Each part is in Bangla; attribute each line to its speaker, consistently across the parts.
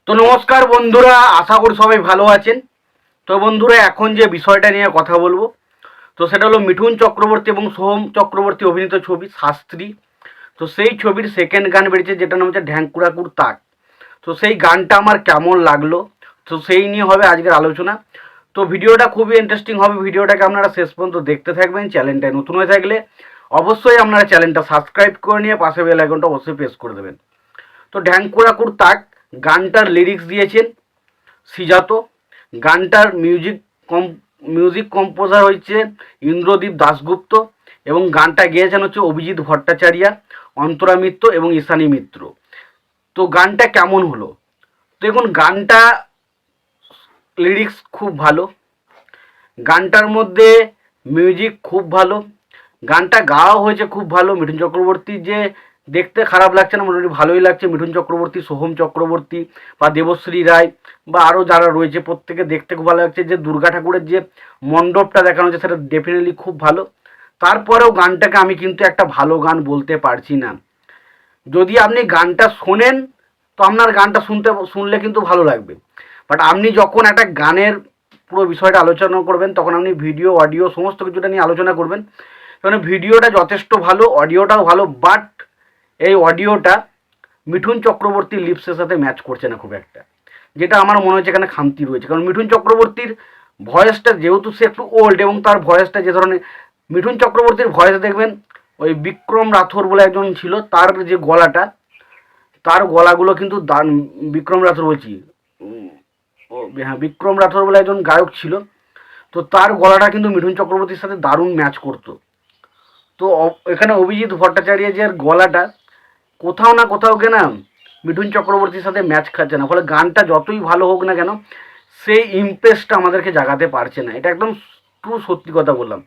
Speaker 1: তো নমস্কার বন্ধুরা, আশা করি সবাই ভালো আছেন। তো বন্ধুরা, এখন যে বিষয়টা নিয়ে কথা বলবো, তো সেটা হলো মিঠুন চক্রবর্তী এবং সোহম চক্রবর্তী অভিনীত ছবি শাস্ত্রী। তো সেই ছবির সেকেন্ড গান বেরিয়েছে, যেটার নাম হচ্ছে ঢ্যাঙ্কুরাকুর তাক। তো সেই গানটা আমার কেমন লাগলো, তো সেই নিয়ে হবে আজকের আলোচনা। তো ভিডিওটা খুবই ইন্টারেস্টিং হবে, ভিডিওটাকে আপনারা শেষ পর্যন্ত দেখতে থাকবেন। চ্যানেলটায় নতুন হয়ে থাকলে অবশ্যই আপনারা চ্যানেলটা সাবস্ক্রাইব করে নিয়ে পাশে বেল আইকনটা অবশ্যই প্রেস করে দেবেন। তো ঢ্যাঙ্কুরাকুর তাক গানটার লিরিক্স দিয়েছেন সিজাত। গানটার মিউজিক কম্পোজার হচ্ছে ইন্দ্রদীপ দাশগুপ্ত, এবং গানটা গেয়েছেন হচ্ছে অভিজিৎ ভট্টাচার্য, অন্তরা মিত্র এবং ঈশানী মিত্র। তো গানটা কেমন হলো? দেখুন, গানটা লিরিক্স খুব ভালো, গানটার মধ্যে মিউজিক খুব ভালো, গানটা গাওয়া হয়েছে খুব ভালো। মিঠুন চক্রবর্তী যে দেখতে খারাপ লাগছে না, মোটামুটি ভালোই লাগছে। মিঠুন চক্রবর্তী, সোহম চক্রবর্তী বা দেবশ্রী রায় বা আরও যারা রয়েছে, প্রত্যেকে দেখতে খুব ভালো লাগছে। যে দুর্গা ঠাকুরের যে মণ্ডপটা দেখানো হচ্ছে সেটা ডেফিনেটলি খুব ভালো। তারপরেও গানটাকে আমি কিন্তু একটা ভালো গান বলতে পারছি না। যদি আপনি গানটা শোনেন তো আপনার গানটা শুনলে কিন্তু ভালো লাগবে, বাট আপনি যখন একটা গানের পুরো বিষয়টা আলোচনা করবেন, তখন আপনি ভিডিও, অডিও সমস্ত কিছুটা নিয়ে আলোচনা করবেন। কারণ ভিডিওটা যথেষ্ট ভালো, অডিওটাও ভালো, বাট এই অডিওটা মিঠুন চক্রবর্তীর লিপসের সাথে ম্যাচ করছে না খুব একটা, যেটা আমার মনে হচ্ছে এখানে খামতি রয়েছে। কারণ মিঠুন চক্রবর্তীর ভয়েসটা, যেহেতু সে একটু ওল্ড, এবং তার ভয়েসটা যে ধরনের, মিঠুন চক্রবর্তীর ভয়েস দেখবেন ওই বিক্রম রাথোর বলে একজন ছিল, তার যে গলাটা, তার গলাগুলো কিন্তু বিক্রম রাথোর বলছি, হ্যাঁ, বিক্রম রাথোর বলে একজন গায়ক ছিল, তো তার গলাটা কিন্তু মিঠুন চক্রবর্তীর সাথে দারুণ ম্যাচ করতো। তো এখানে অভিজিৎ ভট্টাচার্যের গলাটা কোথাও না কোথাও কেনা মিঠুন চক্রবর্তীর সাথে ম্যাচ খাচ্ছে না, ফলে গানটা যতই ভালো হোক না কেন, সেই ইমপ্রেসটা আমাদেরকে জাগাতে পারছে না। এটা একদম ট্রু সত্যি কথা বললাম।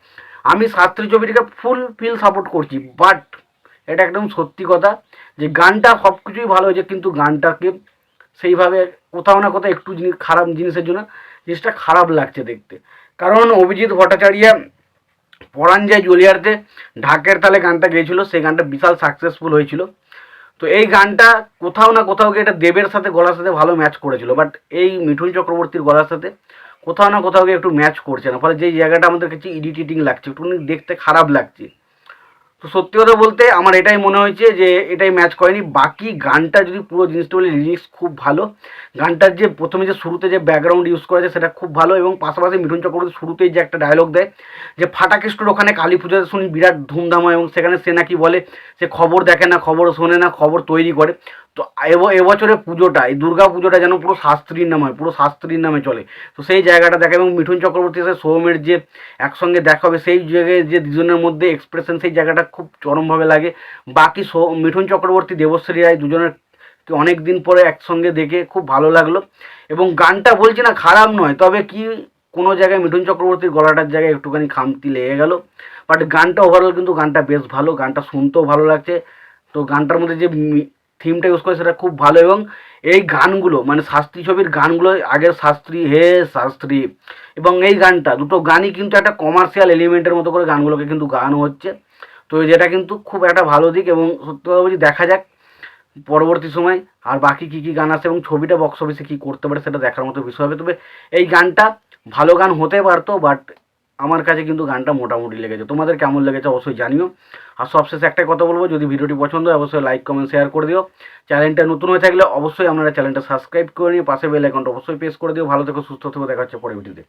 Speaker 1: আমি শাস্ত্রী ছবিটিকে ফুল ফিল সাপোর্ট করছি, বাট এটা একদম সত্যি কথা যে গানটা সব কিছুই ভালো হয়েছে, কিন্তু গানটাকে সেইভাবে কোথাও না কোথাও একটু খারাপ জিনিসের জন্য জিনিসটা খারাপ লাগছে দেখতে। কারণ অভিজিৎ ভট্টাচার্য পরাণ যায় জুলিয়ারতে ঢাকের তালে গানটা গেয়েছিল, সেই গানটা বিশাল সাকসেসফুল হয়েছিল। তো এই গানটা কোথাও না কোথাও গিয়ে এটা দেবের সাথে গলার সাথে ভালো ম্যাচ করেছিল, বাট এই মিঠুন চক্রবর্তীর গলার সাথে কোথাও না কোথাও গিয়ে একটু ম্যাচ করছে না, ফলে যেই জায়গাটা আমাদের কাছে ইরিটেটিং লাগছে, একটু দেখতে খারাপ লাগছে। তো সত্যি কথা বলতে আমার এটাই মনে হয়েছে যে এটাই ম্যাচ করেনি। বাকি গানটা যদি পুরো জিনিসটা বলে, লিরিক্স খুব ভালো, গানটার যে প্রথমে যে শুরুতে যে ব্যাকগ্রাউন্ড ইউজ করেছে সেটা খুব ভালো, এবং পাশাপাশি মিঠুন চক্রবর্তী শুরুতেই যে একটা ডায়লগ দেয় যে ফাটাকেষ্টর ওখানে কালী পুজোতে শুনি বিরাট ধুমধাম হয়, এবং সেখানে সে নাকি বলে সে খবর দেখে না, খবর শোনে না, খবর তৈরি করে। তো এবছরে পুজোটা, এই দুর্গা পুজোটা যেন পুরো শাস্ত্রীর নাম হয়, পুরো শাস্ত্রীর নামে চলে। তো সেই জায়গাটা দেখে, এবং মিঠুন চক্রবর্তীর সাথে সোহমের যে একসঙ্গে দেখা হবে, সেই জায়গায় যে দুজনের মধ্যে এক্সপ্রেশন, সেই জায়গাটা খুব চরমভাবে লাগে। বাকি মিঠুন চক্রবর্তী, দেবশ্রী রায় দুজনের অনেক দিন পরে একসঙ্গে দেখে খুব ভালো লাগলো। এবং গানটা বলছি না খারাপ নয়, তবে কি কোনো জায়গায় মিঠুন চক্রবর্তীর গলাটার জায়গায় একটুখানি খামতি লেগে গেল, বাট গানটা ওভারঅল কিন্তু গানটা বেশ ভালো, গানটা শুনতেও ভালো লাগছে। তো গানটার মধ্যে যে থিমটা ইউজ করে সেটা খুব ভালো, এবং এই গানগুলো মানে শাস্ত্রী ছবির গানগুলো, আগের শাস্ত্রী, হে শাস্ত্রী এবং এই গানটা, দুটো গানই কিন্তু একটা কমার্শিয়াল এলিমেন্টের মতো করে গানগুলোকে কিন্তু গানো হচ্ছে। তো যেটা কিন্তু খুব একটা ভালো দিক, এবং সত্যি কথা বলছি, দেখা যাক পরবর্তী সময় আর বাকি কী কী গান আছে এবং ছবিটা বক্স অফিসে কী করতে পারে সেটা দেখার মতো বিষয় হবে। তবে এই গানটা ভালো গান হতে পারতো, বাট আমার কাছে কিন্তু গানটা মোটামুটি লেগেছে। তোমাদের কেমন লেগেছে অবশ্যই জানিও। আর সবশেষে একটাই কথা বলবো, যদি ভিডিওটি পছন্দ হয় অবশ্যই লাইক, কমেন্ট, শেয়ার করে দিও। চ্যানেলটা নতুন হয়ে থাকলে অবশ্যই আপনারা চ্যানেলটা সাবস্ক্রাইব করে নিয়ে পাশে বেল আইকনটা অবশ্যই প্রেস করে দিও। ভালো থেকো, সুস্থ থেকো, দেখা হচ্ছে পরের ভিডিওতে।